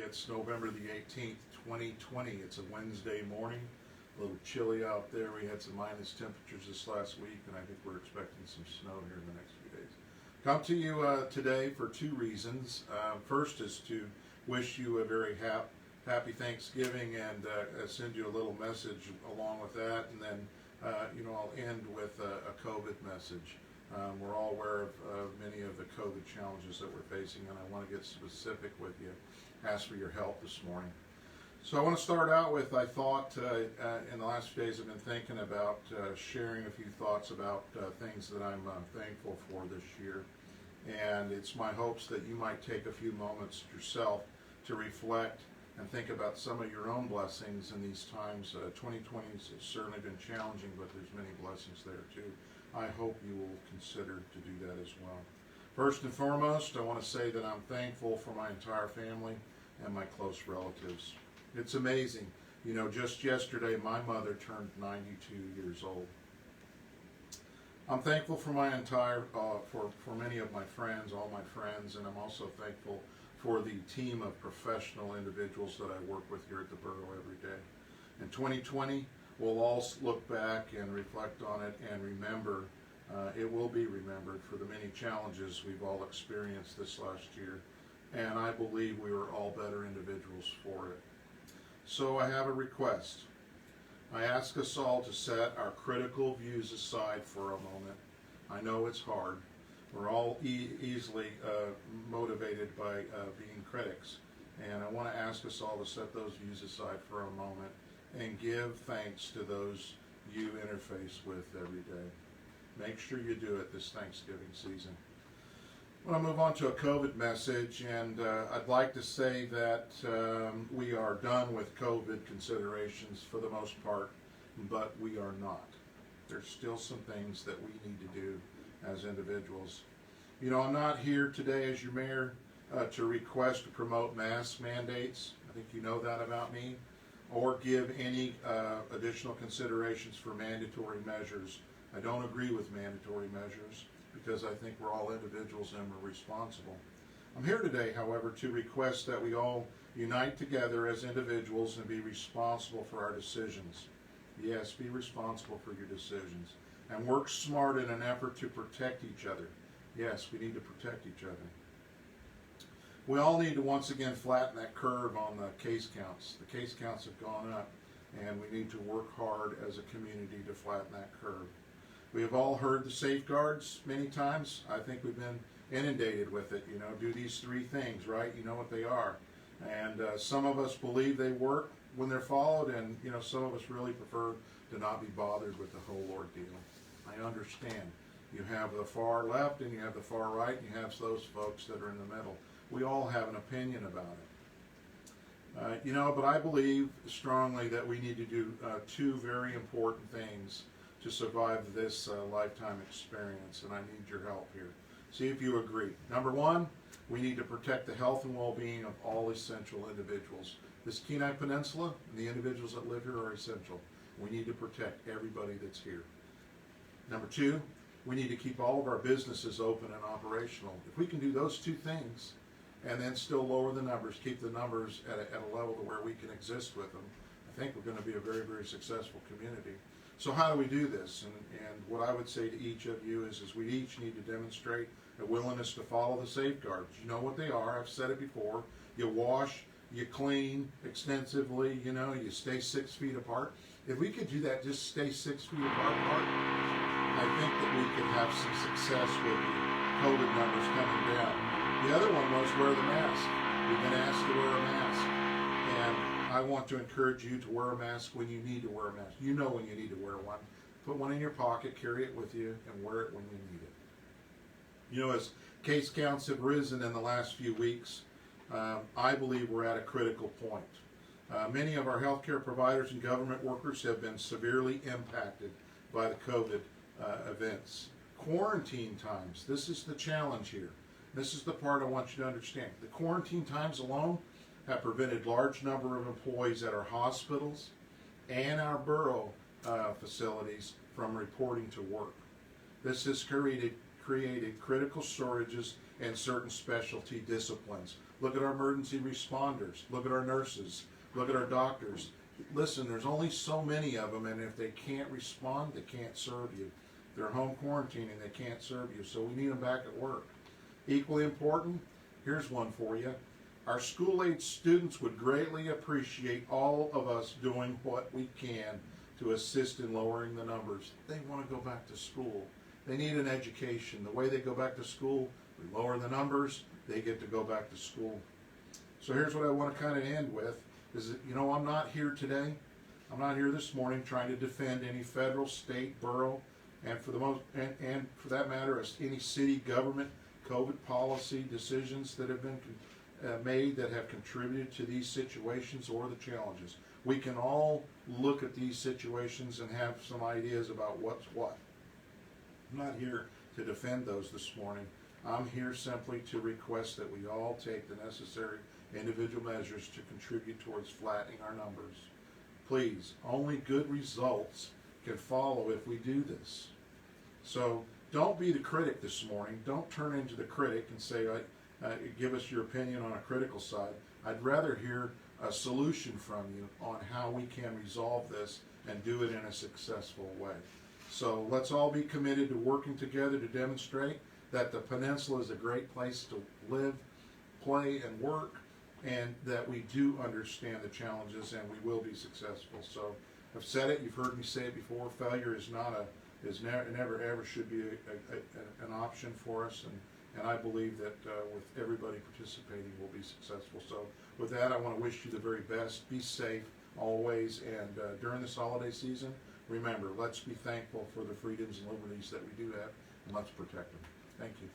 It's November the 18th, 2020. It's a Wednesday morning. A little chilly out there. We had some minus temperatures this last week, and I think we're expecting some snow here in the next few days. Come to you today for two reasons. First is to wish you a very happy Thanksgiving and send you a little message along with that, and then I'll end with a COVID message. We're all aware of many of the COVID challenges that we're facing, and I want to get specific with you, ask for your help this morning. So I want to start out with, I thought in the last few days I've been thinking about sharing a few thoughts about things that I'm thankful for this year. And it's my hopes that you might take a few moments yourself to reflect and think about some of your own blessings in these times. 2020 has certainly been challenging, but there's many blessings there too. I hope you will consider to do that as well. First and foremost, I want to say that I'm thankful for my entire family and my close relatives. It's amazing. Just yesterday, my mother turned 92 years old. I'm thankful for my entire, for many of my friends, all my friends, and I'm also thankful for the team of professional individuals that I work with here at the Borough every day. In 2020, we'll all look back and reflect on it and remember, it will be remembered for the many challenges we've all experienced this last year, and I believe we were all better individuals for it. So I have a request. I ask us all to set our critical views aside for a moment. I know it's hard. We're all easily motivated by being critics, and I want to ask us all to set those views aside for a moment and give thanks to those you interface with every day. Make sure you do it this Thanksgiving season. I want to move on to a COVID message, and I'd like to say that we are done with COVID considerations for the most part, but we are not. There's still some things that we need to do as individuals. I'm not here today as your mayor to request to promote mask mandates. I think you know that about me, or give any additional considerations for mandatory measures. I don't agree with mandatory measures because I think we're all individuals and we're responsible. I'm here today, however, to request that we all unite together as individuals and be responsible for our decisions. Yes, be responsible for your decisions. And work smart in an effort to protect each other. Yes, we need to protect each other. We all need to once again flatten that curve on the case counts. The case counts have gone up, and we need to work hard as a community to flatten that curve. We have all heard the safeguards many times. I think we've been inundated with it. Do these three things, right? You know what they are. And some of us believe they work when they're followed, and some of us really prefer to not be bothered with the whole ordeal. I understand. You have the far left and you have the far right, and you have those folks that are in the middle. We all have an opinion about it. But I believe strongly that we need to do two very important things to survive this lifetime experience, and I need your help here. See if you agree. Number one, we need to protect the health and well-being of all essential individuals. This Kenai Peninsula and the individuals that live here are essential. We need to protect everybody that's here. Number two, we need to keep all of our businesses open and operational. If we can do those two things and then still lower the numbers, keep the numbers at a level to where we can exist with them, I think we're going to be a very, very successful community. So how do we do this? And what I would say to each of you is we each need to demonstrate a willingness to follow the safeguards. You know what they are. I've said it before. You wash, you clean extensively, you stay 6 feet apart. If we could do that, just stay 6 feet apart, I think that we could have some success with the COVID numbers coming down. The other one was wear the mask. We've been asked to wear a mask. And I want to encourage you to wear a mask when you need to wear a mask. You know when you need to wear one. Put one in your pocket, carry it with you, and wear it when you need it. As case counts have risen in the last few weeks, I believe we're at a critical point. Many of our healthcare providers and government workers have been severely impacted by the COVID events. Quarantine times, this is the challenge here. This is the part I want you to understand. The quarantine times alone have prevented large number of employees at our hospitals and our borough facilities from reporting to work. This has created critical shortages in certain specialty disciplines. Look at our emergency responders. Look at our nurses. Look at our doctors. Listen, there's only so many of them, and if they can't respond, they can't serve you. They're home quarantining, they can't serve you, so we need them back at work. Equally important, here's one for you. Our school-age students would greatly appreciate all of us doing what we can to assist in lowering the numbers. They want to go back to school. They need an education. The way they go back to school, we lower the numbers, they get to go back to school. So here's what I want to kind of end with, is that, I'm not here today. I'm not here this morning trying to defend any federal, state, borough, and for that matter, any city government COVID policy decisions that have been made that have contributed to these situations or the challenges. We can all look at these situations and have some ideas about what's what. I'm not here to defend those this morning. I'm here simply to request that we all take the necessary individual measures to contribute towards flattening our numbers. Please, only good results can follow if we do this. So don't be the critic this morning. Don't turn into the critic and say, give us your opinion on a critical side. I'd rather hear a solution from you on how we can resolve this and do it in a successful way. So let's all be committed to working together to demonstrate that the peninsula is a great place to live, play, and work, and that we do understand the challenges and we will be successful. So I've said it, you've heard me say it before, failure is never ever should be an option for us, and I believe that with everybody participating we'll be successful. So with that, I want to wish you the very best. Be safe always, and during this holiday season, remember, let's be thankful for the freedoms and liberties that we do have, and let's protect them. Thank you.